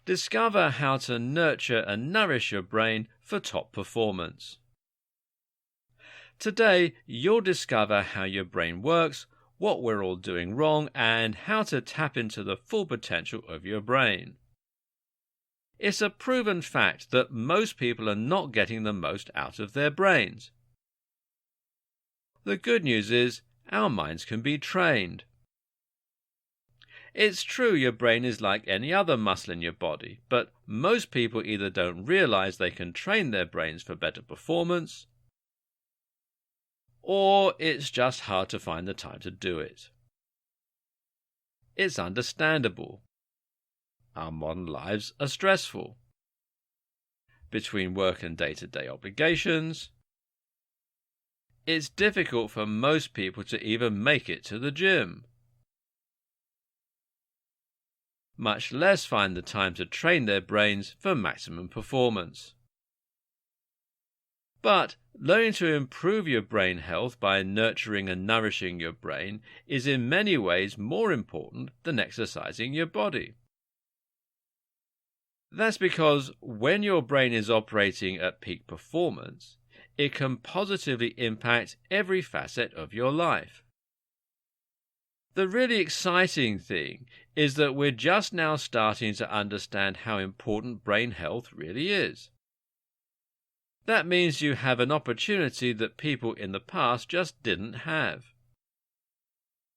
Discover how to nurture and nourish your brain for top performance. Today, you'll discover how your brain works, what we're all doing wrong, and how to tap into the full potential of your brain. It's a proven fact that most people are not getting the most out of their brains. The good news is, our minds can be trained. It's true your brain is like any other muscle in your body, but most people either don't realize they can train their brains for better performance, or it's just hard to find the time to do it. It's understandable. Our modern lives are stressful. Between work and day-to-day obligations, it's difficult for most people to even make it to the gym, much less find the time to train their brains for maximum performance. But learning to improve your brain health by nurturing and nourishing your brain is in many ways more important than exercising your body. That's because when your brain is operating at peak performance, it can positively impact every facet of your life. The really exciting thing is that we're just now starting to understand how important brain health really is. That means you have an opportunity that people in the past just didn't have.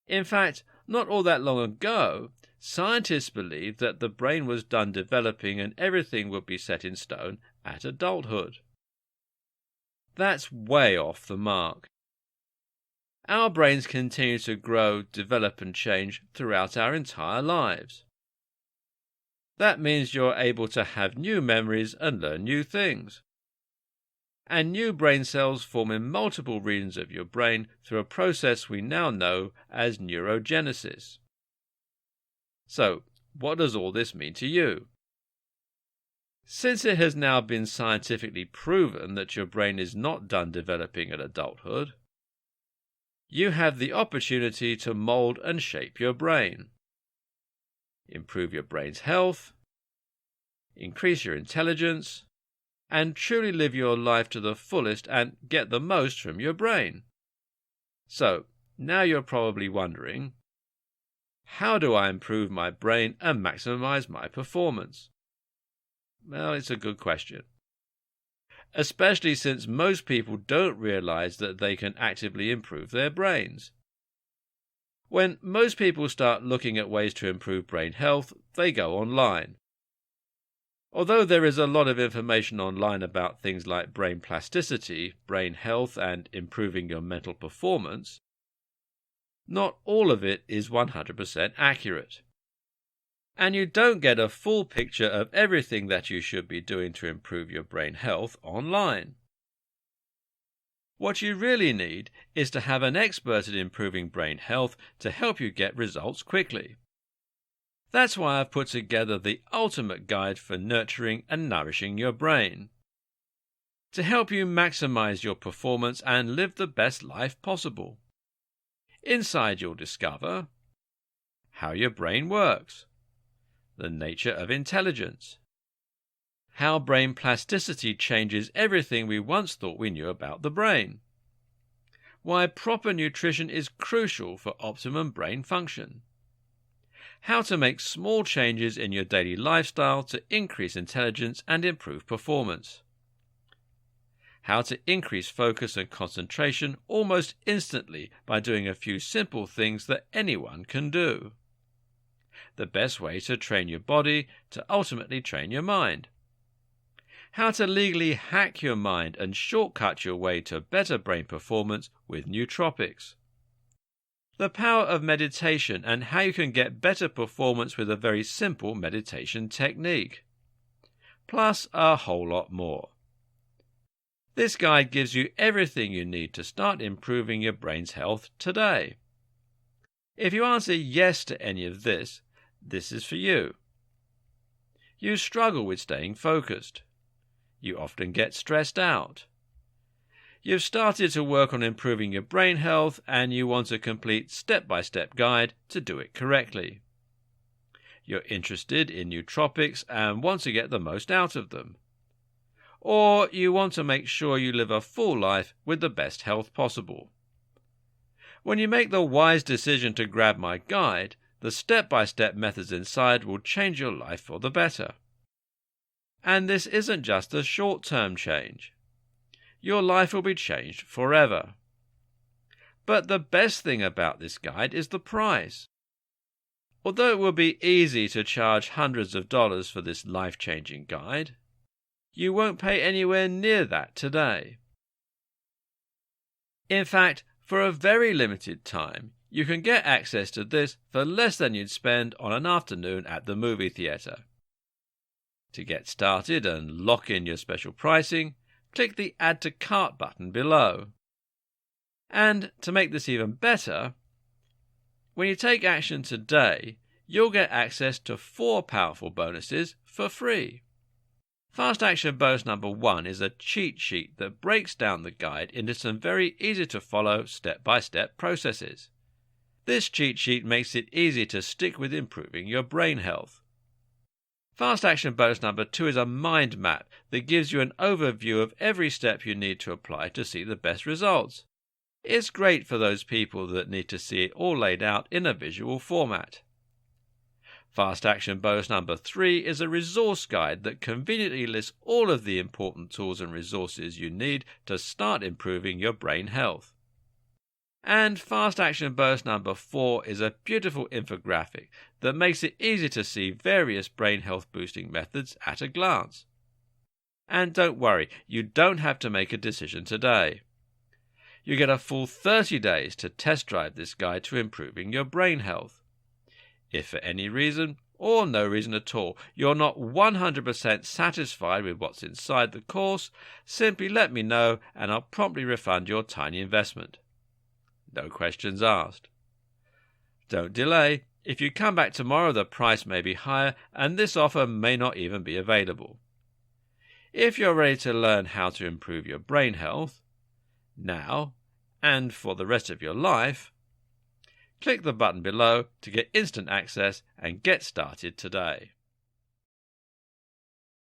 In fact, not all that long ago, scientists believed that the brain was done developing and everything would be set in stone at adulthood. That's way off the mark. Our brains continue to grow, develop and change throughout our entire lives. That means you're able to have new memories and learn new things. And new brain cells form in multiple regions of your brain through a process we now know as neurogenesis. So, what does all this mean to you? Since it has now been scientifically proven that your brain is not done developing at adulthood, you have the opportunity to mold and shape your brain, improve your brain's health, increase your intelligence, and truly live your life to the fullest and get the most from your brain. So, now you're probably wondering, how do I improve my brain and maximize my performance? Well, it's a good question. Especially since most people don't realize that they can actively improve their brains. When most people start looking at ways to improve brain health, they go online. Although there is a lot of information online about things like brain plasticity, brain health, and improving your mental performance, not all of it is 100% accurate. And you don't get a full picture of everything that you should be doing to improve your brain health online. What you really need is to have an expert at improving brain health to help you get results quickly. That's why I've put together the ultimate guide for nurturing and nourishing your brain, to help you maximize your performance and live the best life possible. Inside you'll discover how your brain works, the nature of intelligence, how brain plasticity changes everything we once thought we knew about the brain, why proper nutrition is crucial for optimum brain function, how to make small changes in your daily lifestyle to increase intelligence and improve performance, how to increase focus and concentration almost instantly by doing a few simple things that anyone can do, the best way to train your body to ultimately train your mind, how to legally hack your mind and shortcut your way to better brain performance with Nootropics, the power of meditation and how you can get better performance with a very simple meditation technique, plus a whole lot more. This guide gives you everything you need to start improving your brain's health today. If you answer yes to any of this, this is for you. You struggle with staying focused. You often get stressed out. You've started to work on improving your brain health and you want a complete step-by-step guide to do it correctly. you're interested in nootropics and want to get the most out of them. Or you want to make sure you live a full life with the best health possible. When you make the wise decision to grab my guide, the step-by-step methods inside will change your life for the better. And this isn't just a short-term change. Your life will be changed forever. But the best thing about this guide is the price. Although it will be easy to charge hundreds of dollars for this life-changing guide, you won't pay anywhere near that today. In fact, for a very limited time, you can get access to this for less than you'd spend on an afternoon at the movie theatre. To get started and lock in your special pricing, click the Add to Cart button below. And to make this even better, when you take action today, you'll get access to 4 powerful bonuses for free. Fast Action Bonus number 1 is a cheat sheet that breaks down the guide into some very easy to follow step-by-step processes. This cheat sheet makes it easy to stick with improving your brain health. Fast Action Bonus number 2 is a mind map that gives you an overview of every step you need to apply to see the best results. It's great for those people that need to see it all laid out in a visual format. Fast Action Bonus number 3 is a resource guide that conveniently lists all of the important tools and resources you need to start improving your brain health. And Fast Action Bonus number 4 is a beautiful infographic that makes it easy to see various brain health boosting methods at a glance. And don't worry, you don't have to make a decision today. You get a full 30 days to test drive this guide to improving your brain health. If for any reason, or no reason at all, you're not 100% satisfied with what's inside the course, simply let me know and I'll promptly refund your tiny investment. No questions asked. Don't delay. If you come back tomorrow, the price may be higher and this offer may not even be available. If you're ready to learn how to improve your brain health, now and for the rest of your life, click the button below to get instant access and get started today.